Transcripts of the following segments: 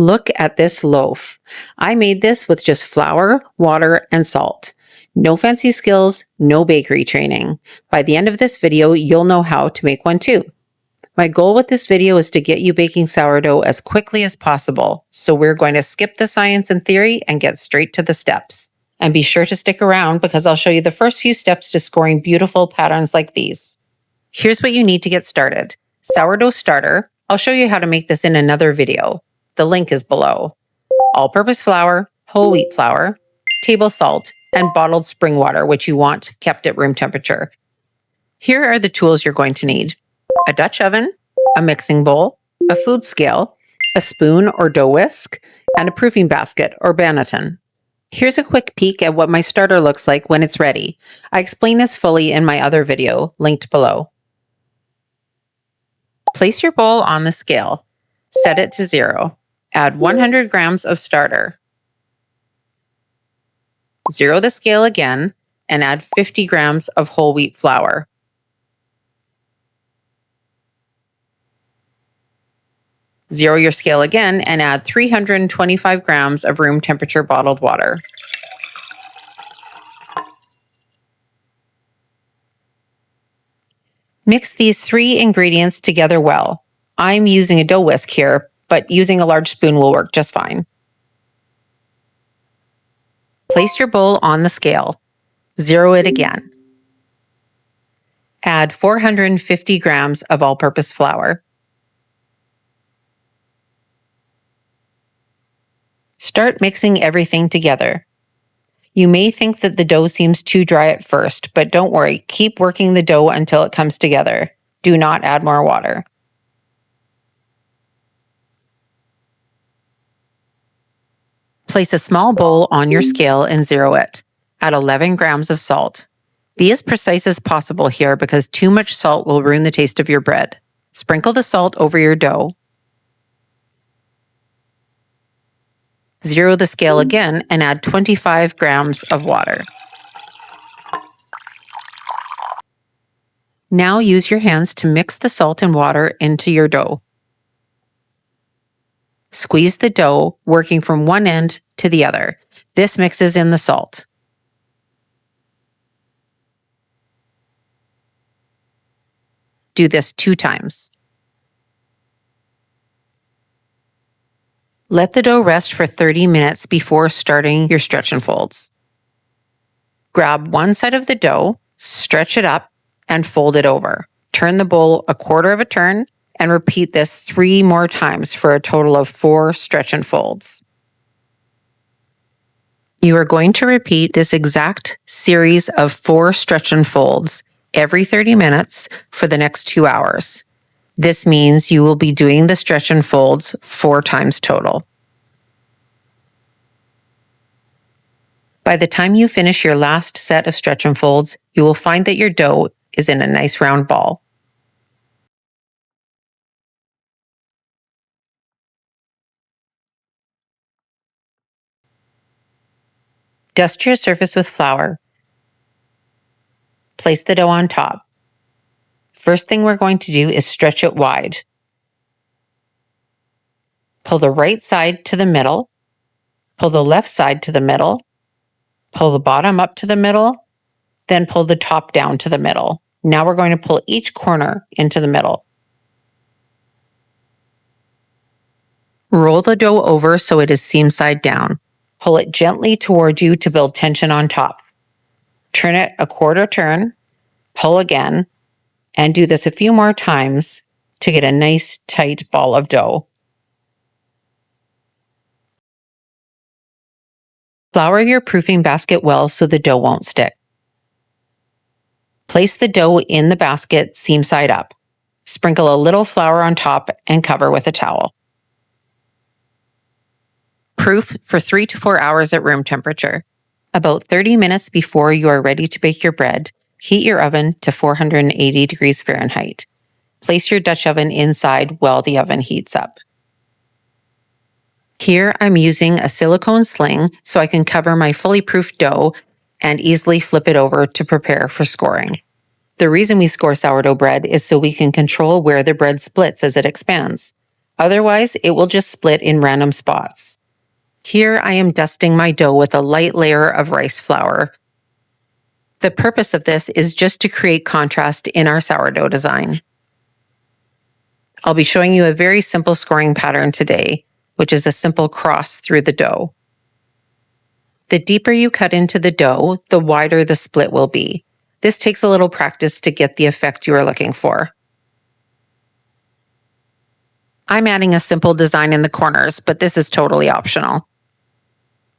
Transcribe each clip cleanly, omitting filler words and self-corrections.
Look at this loaf. I made this with just flour, water, and salt. No fancy skills, no bakery training. By the end of this video, you'll know how to make one too. My goal with this video is to get you baking sourdough as quickly as possible, so we're going to skip the science and theory and get straight to the steps. And be sure to stick around because I'll show you the first few steps to scoring beautiful patterns like these. Here's what you need to get started. Sourdough starter. I'll show you how to make this in another video. The link is below. All-purpose flour, whole wheat flour, table salt, and bottled spring water, which you want kept at room temperature. Here are the tools you're going to need. A Dutch oven, a mixing bowl, a food scale, a spoon or dough whisk, and a proofing basket or banneton. Here's a quick peek at what my starter looks like when it's ready. I explain this fully in my other video, linked below. Place your bowl on the scale. Set it to 0. Add 100 grams of starter. Zero the scale again and add 50 grams of whole wheat flour. Zero your scale again and add 325 grams of room temperature bottled water. Mix these 3 ingredients together well. I'm using a dough whisk here, but using a large spoon will work just fine. Place your bowl on the scale. Zero it again. Add 450 grams of all-purpose flour. Start mixing everything together. You may think that the dough seems too dry at first, but don't worry, keep working the dough until it comes together. Do not add more water. Place a small bowl on your scale and zero it. Add 11 grams of salt. Be as precise as possible here because too much salt will ruin the taste of your bread. Sprinkle the salt over your dough. Zero the scale again and add 25 grams of water. Now use your hands to mix the salt and water into your dough. Squeeze the dough, working from one end to the other. This mixes in the salt. Do this 2 times. Let the dough rest for 30 minutes before starting your stretch and folds. Grab one side of the dough, stretch it up, and fold it over. Turn the bowl a quarter of a turn, and repeat this 3 more times for a total of 4 stretch and folds. You are going to repeat this exact series of 4 stretch and folds every 30 minutes for the next 2 hours. This means you will be doing the stretch and folds 4 times total. By the time you finish your last set of stretch and folds, you will find that your dough is in a nice round ball. Dust your surface with flour. Place the dough on top. First thing we're going to do is stretch it wide. Pull the right side to the middle. Pull the left side to the middle. Pull the bottom up to the middle. Then pull the top down to the middle. Now we're going to pull each corner into the middle. Roll the dough over so it is seam side down. Pull it gently toward you to build tension on top. Turn it a quarter turn, pull again, and do this a few more times to get a nice tight ball of dough. Flour your proofing basket well so the dough won't stick. Place the dough in the basket seam side up. Sprinkle a little flour on top and cover with a towel. Proof for 3 to 4 hours at room temperature. About 30 minutes before you are ready to bake your bread, heat your oven to 480 degrees Fahrenheit. Place your Dutch oven inside while the oven heats up. Here I'm using a silicone sling so I can cover my fully proofed dough and easily flip it over to prepare for scoring. The reason we score sourdough bread is so we can control where the bread splits as it expands. Otherwise, it will just split in random spots. Here I am dusting my dough with a light layer of rice flour. The purpose of this is just to create contrast in our sourdough design. I'll be showing you a very simple scoring pattern today, which is a simple cross through the dough. The deeper you cut into the dough, the wider the split will be. This takes a little practice to get the effect you are looking for. I'm adding a simple design in the corners, but this is totally optional.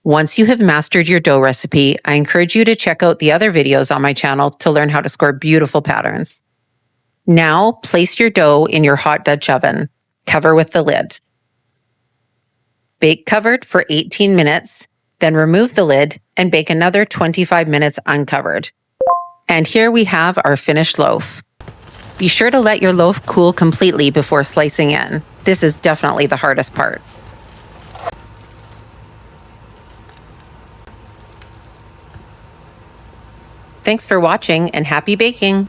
Once you have mastered your dough recipe, I encourage you to check out the other videos on my channel to learn how to score beautiful patterns. Now, place your dough in your hot Dutch oven. Cover with the lid. Bake covered for 18 minutes, then remove the lid and bake another 25 minutes uncovered. And here we have our finished loaf. Be sure to let your loaf cool completely before slicing in. This is definitely the hardest part. Thanks for watching and happy baking!